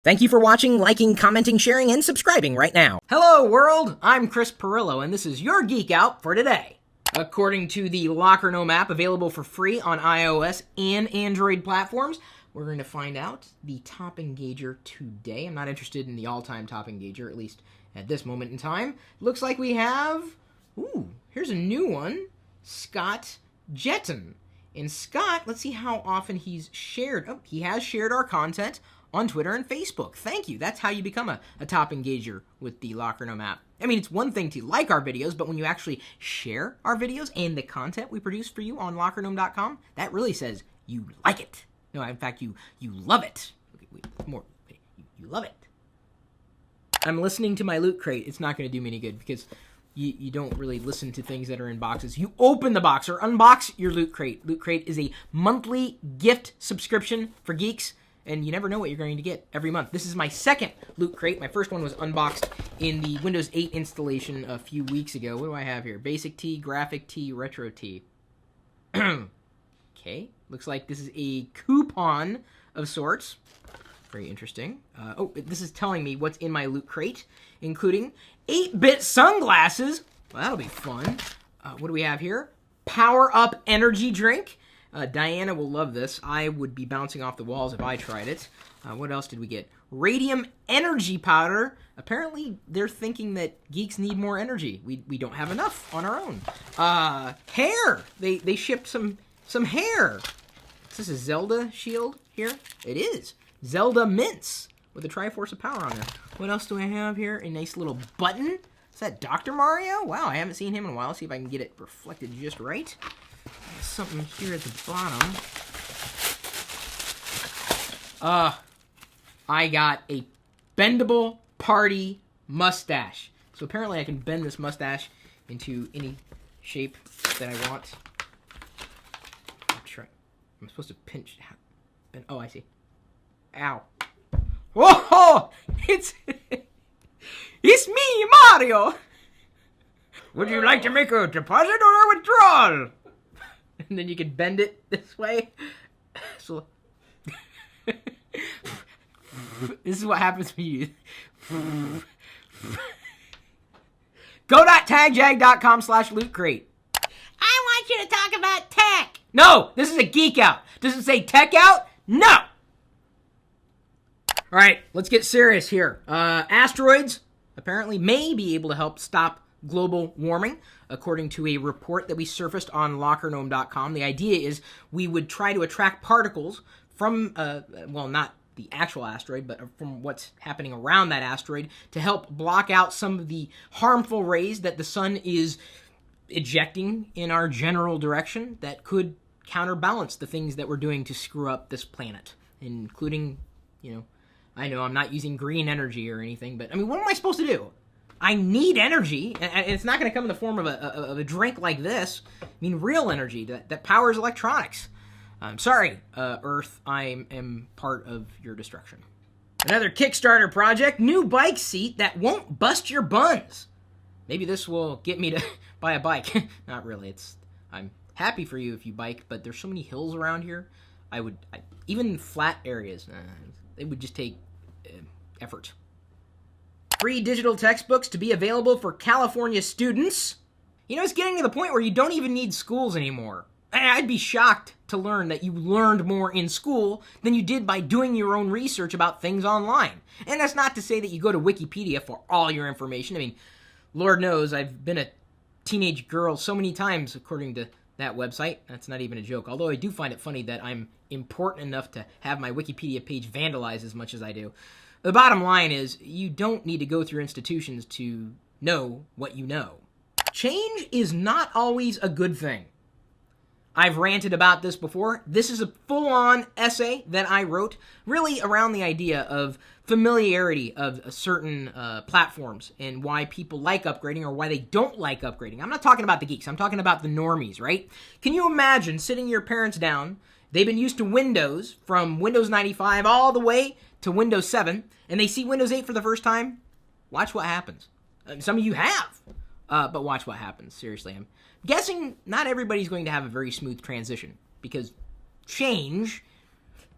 Thank you for watching, liking, commenting, sharing, and subscribing right now. Hello world, I'm Chris Pirillo, and this is your Geek Out for today. According to the Locker Gnome app, available for free on iOS and Android platforms, we're going to find out the top engager today. I'm not interested in the all-time top engager, at least at this moment in time. Looks like we have, here's a new one, Scott Jetton. And Scott, let's see how often he's shared. Oh, he has shared our content on Twitter and Facebook. Thank you. That's how you become a top engager with the Locker Gnome app. I mean, it's one thing to like our videos, but when you actually share our videos and the content we produce for you on lockergnome.com, that really says you like it. No, in fact, you love it. You love it. I'm listening to my Loot Crate. It's not going to do me any good because you don't really listen to things that are in boxes. You open the box or unbox your Loot Crate. Loot Crate is a monthly gift subscription for geeks, and you never know what you're going to get every month. This is my second Loot Crate. My first one was unboxed in the Windows 8 installation a few weeks ago. What do I have here? Basic Tee, Graphic Tee, Retro Tee. Okay, looks like this is a coupon of sorts. Very interesting. This is telling me what's in my Loot Crate, including 8-bit sunglasses. Well, that'll be fun. What do we have here? Power Up Energy Drink. Diana will love this. I would be bouncing off the walls if I tried it. What else did we get? Radium Energy Powder. Apparently, they're thinking that geeks need more energy. We don't have enough on our own. Hair. They shipped some hair. Is this a Zelda shield here? It is. Zelda Mints with a Triforce of Power on there. What else do I have here? A nice little button. Is that Dr. Mario? Wow, I haven't seen him in a while. See if I can get it reflected just right. There's something here at the bottom. I got a bendable party mustache. So apparently I can bend this mustache into any shape that I want. I'm supposed to pinch. Oh, I see. Ow. Whoa! It's me, Mario! Would you like to make a deposit or a withdrawal? And then you can bend it this way. So this is what happens when you go.tagjag.com/lootcrate. I want you to talk about tech. No, this is a geek out. Does it say tech out? No. All right, let's get serious here. Asteroids apparently may be able to help stop global warming, according to a report that we surfaced on lockergnome.com. The idea is we would try to attract particles from, not the actual asteroid, but from what's happening around that asteroid to help block out some of the harmful rays that the sun is ejecting in our general direction that could counterbalance the things that we're doing to screw up this planet, including, I know I'm not using green energy or anything, but I mean, what am I supposed to do? I need energy, and it's not going to come in the form of a drink like this. I mean, real energy that powers electronics. I'm sorry, Earth, I am part of your destruction. Another Kickstarter project, new bike seat that won't bust your buns. Maybe this will get me to buy a bike. Not really, I'm happy for you if you bike, but there's so many hills around here. Even flat areas, it would just take effort. Free digital textbooks to be available for California students. It's getting to the point where you don't even need schools anymore. I'd be shocked to learn that you learned more in school than you did by doing your own research about things online. And that's not to say that you go to Wikipedia for all your information. I mean, Lord knows I've been a teenage girl so many times, according to that website. That's not even a joke. Although I do find it funny that I'm important enough to have my Wikipedia page vandalized as much as I do. The bottom line is, you don't need to go through institutions to know what you know. Change is not always a good thing. I've ranted about this before. This is a full-on essay that I wrote, really around the idea of familiarity of certain platforms and why people like upgrading or why they don't like upgrading. I'm not talking about the geeks. I'm talking about the normies, right? Can you imagine sitting your parents down? They've been used to Windows from Windows 95 all the way to Windows 7, and they see Windows 8 for the first time. Watch what happens. Some of you have, but watch what happens. Seriously, I'm guessing not everybody's going to have a very smooth transition because change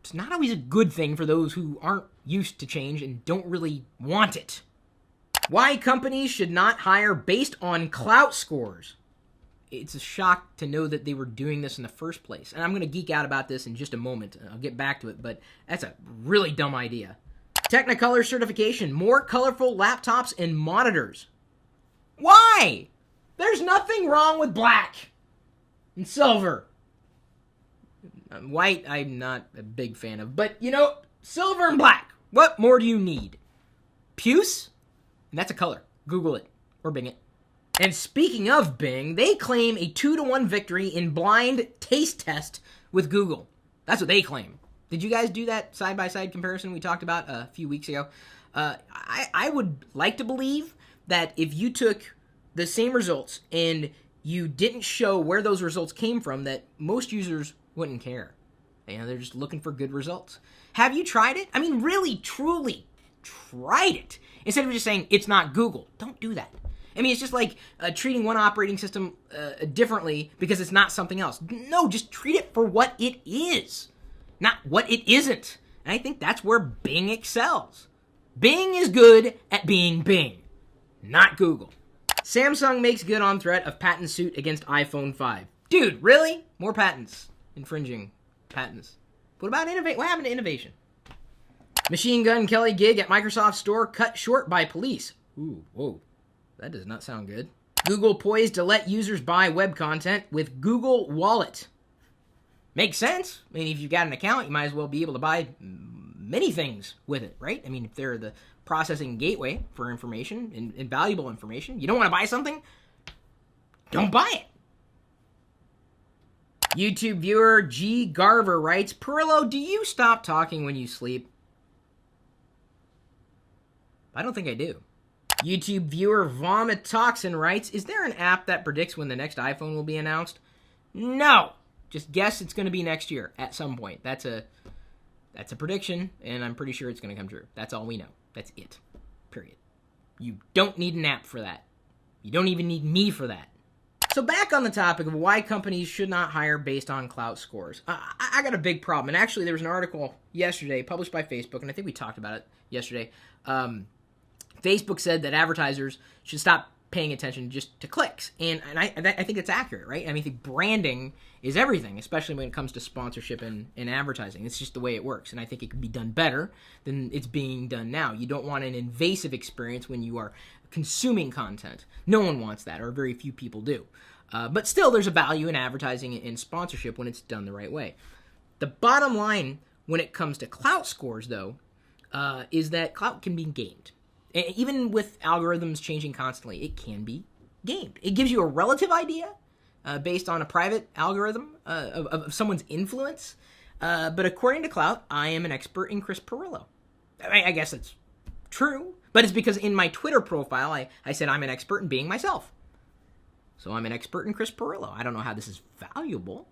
it's not always a good thing for those who aren't used to change and don't really want it. Why companies should not hire based on clout scores. It's a shock to know that they were doing this in the first place. And I'm going to geek out about this in just a moment. I'll get back to it, but that's a really dumb idea. Technicolor certification. More colorful laptops and monitors. Why? There's nothing wrong with black and silver. White, I'm not a big fan of. But, silver and black. What more do you need? Puce? And that's a color. Google it. Or Bing it. And speaking of Bing, they claim a 2-to-1 victory in blind taste test with Google. That's what they claim. Did you guys do that side-by-side comparison we talked about a few weeks ago? I would like to believe that if you took the same results and you didn't show where those results came from, that most users wouldn't care. They're just looking for good results. Have you tried it? I mean, really, truly tried it. Instead of just saying, it's not Google. Don't do that. I mean, it's just like treating one operating system differently because it's not something else. No, just treat it for what it is, not what it isn't. And I think that's where Bing excels. Bing is good at being Bing, not Google. Samsung makes good on threat of patent suit against iPhone 5. Dude, really? More patents. Infringing patents. What about innovation? What happened to innovation? Machine Gun Kelly gig at Microsoft store cut short by police. Ooh, whoa. That does not sound good. Google poised to let users buy web content with Google Wallet. Makes sense. I mean, if you've got an account, you might as well be able to buy many things with it, right? I mean, if they're the processing gateway for information and valuable information, you don't want to buy something, don't buy it. YouTube viewer ggarver writes, Pirillo, do you stop talking when you sleep? I don't think I do. YouTube viewer Vomitoxin writes, is there an app that predicts when the next iPhone will be announced? No. Just guess it's going to be next year at some point. That's a prediction, and I'm pretty sure it's going to come true. That's all we know. That's it. Period. You don't need an app for that. You don't even need me for that. So back on the topic of why companies should not hire based on clout scores. I got a big problem. And actually, there was an article yesterday published by Facebook, and I think we talked about it yesterday. Facebook said that advertisers should stop paying attention just to clicks. And I think it's accurate, right? I mean, I think branding is everything, especially when it comes to sponsorship and advertising. It's just the way it works. And I think it can be done better than it's being done now. You don't want an invasive experience when you are consuming content. No one wants that, or very few people do. But still, there's a value in advertising and sponsorship when it's done the right way. The bottom line when it comes to clout scores, though, is that clout can be gamed. Even with algorithms changing constantly, it can be gamed. It gives you a relative idea based on a private algorithm of someone's influence. But according to Klout, I am an expert in Chris Pirillo. I guess it's true, but it's because in my Twitter profile, I said I'm an expert in being myself. So I'm an expert in Chris Pirillo. I don't know how this is valuable.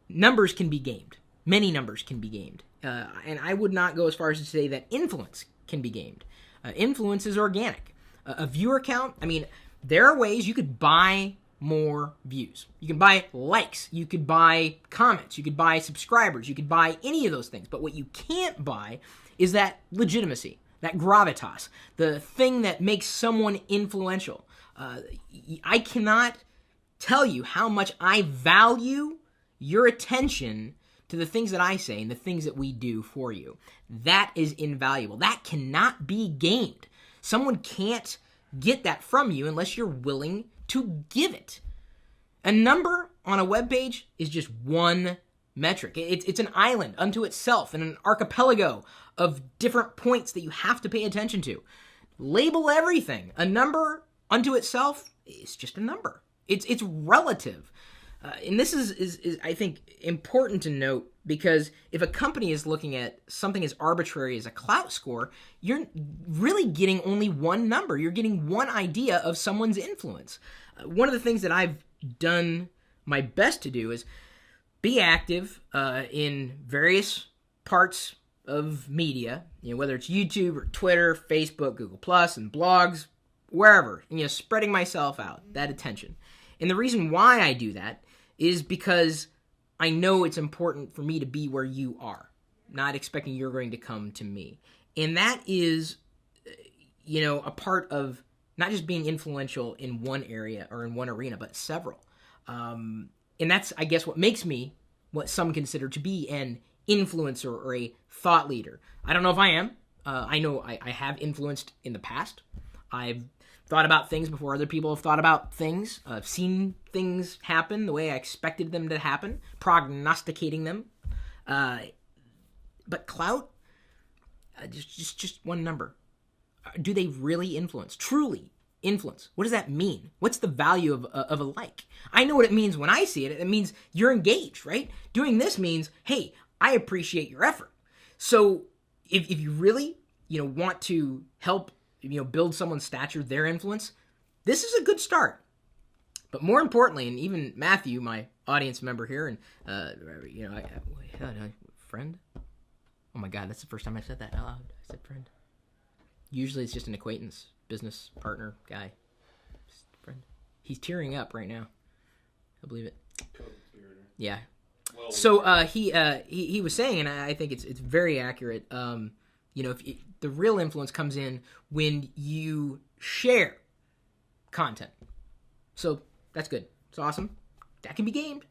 Numbers can be gamed. Many numbers can be gamed. And I would not go as far as to say that influence can be gamed. Influence is organic. A viewer count, I mean, there are ways you could buy more views. You can buy likes. You could buy comments. You could buy subscribers. You could buy any of those things. But what you can't buy is that legitimacy, that gravitas, the thing that makes someone influential. I cannot tell you how much I value your attention to the things that I say and the things that we do for you. That is invaluable. That cannot be gamed. Someone can't get that from you unless you're willing to give it. A number on a web page is just one metric. It's an island unto itself and an archipelago of different points that you have to pay attention to. Label everything. A number unto itself is just a number. It's relative. And this is I think, important to note, because if a company is looking at something as arbitrary as a clout score, you're really getting only one number. You're getting one idea of someone's influence. One of the things that I've done my best to do is be active in various parts of media, whether it's YouTube or Twitter, Facebook, Google+, and blogs, wherever, spreading myself out, that attention. And the reason why I do that is because I know it's important for me to be where you are, not expecting you're going to come to me. And that is, a part of not just being influential in one area or in one arena, but several. And that's, I guess, what makes me what some consider to be an influencer or a thought leader. I don't know if I am. I know I have influenced in the past. I've thought about things before other people have thought about things. I've seen things happen the way I expected them to happen, prognosticating them. But clout, just one number. Do they really influence? Truly influence? What does that mean? What's the value of a like? I know what it means when I see it. It means you're engaged, right? Doing this means, hey, I appreciate your effort. So if you really, want to help, build someone's stature, their influence, this is a good start. But more importantly, and even Matthew, my audience member here, and, friend? Oh my God, that's the first time I said that out loud. I said friend. Usually it's just an acquaintance, business partner, guy. Friend. He's tearing up right now. I believe it. Yeah. Well, so he was saying, and I think it's very accurate. The real influence comes in when you share content. So that's good. It's awesome. That can be gamed.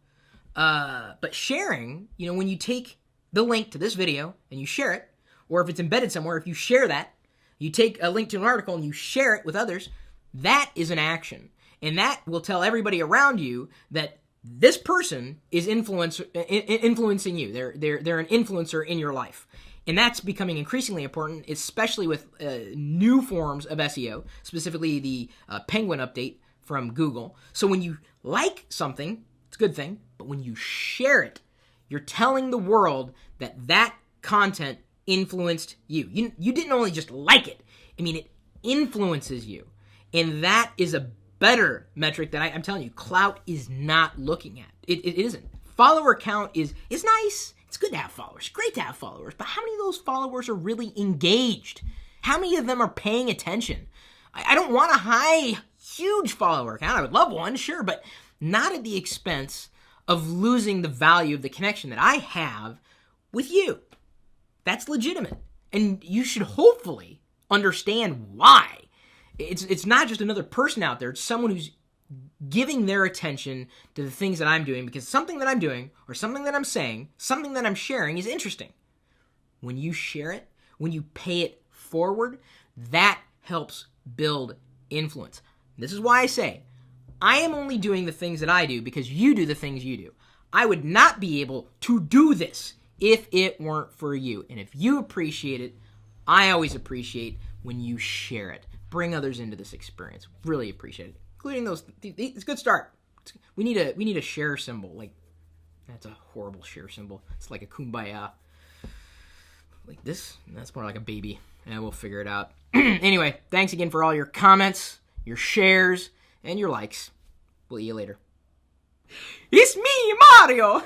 But sharing, when you take the link to this video and you share it, or if it's embedded somewhere, if you share that, you take a link to an article and you share it with others, that is an action. And that will tell everybody around you that this person is influencing you. They're an influencer in your life. And that's becoming increasingly important, especially with new forms of SEO, specifically the Penguin update from Google. So when you like something, it's a good thing, but when you share it, you're telling the world that content influenced you. You didn't only just like it. It influences you. And that is a better metric that I'm telling you, Klout is not looking at. It isn't. Follower count is nice. It's good to have followers. Great to have followers. But how many of those followers are really engaged? How many of them are paying attention? I don't want a huge follower count. I would love one, sure, but not at the expense of losing the value of the connection that I have with you. That's legitimate. And you should hopefully understand why. It's not just another person out there. It's someone who's giving their attention to the things that I'm doing because something that I'm doing or something that I'm saying, something that I'm sharing is interesting. When you share it, when you pay it forward, that helps build influence. This is why I say, I am only doing the things that I do because you do the things you do. I would not be able to do this if it weren't for you. And if you appreciate it, I always appreciate when you share it. Bring others into this experience. Really appreciate it. Including those. It's a good start. We need a share symbol. Like, that's a horrible share symbol. It's like a kumbaya. Like this? That's more like a baby. And we'll figure it out. Anyway, thanks again for all your comments, your shares, and your likes. We'll see you later. It's me, Mario!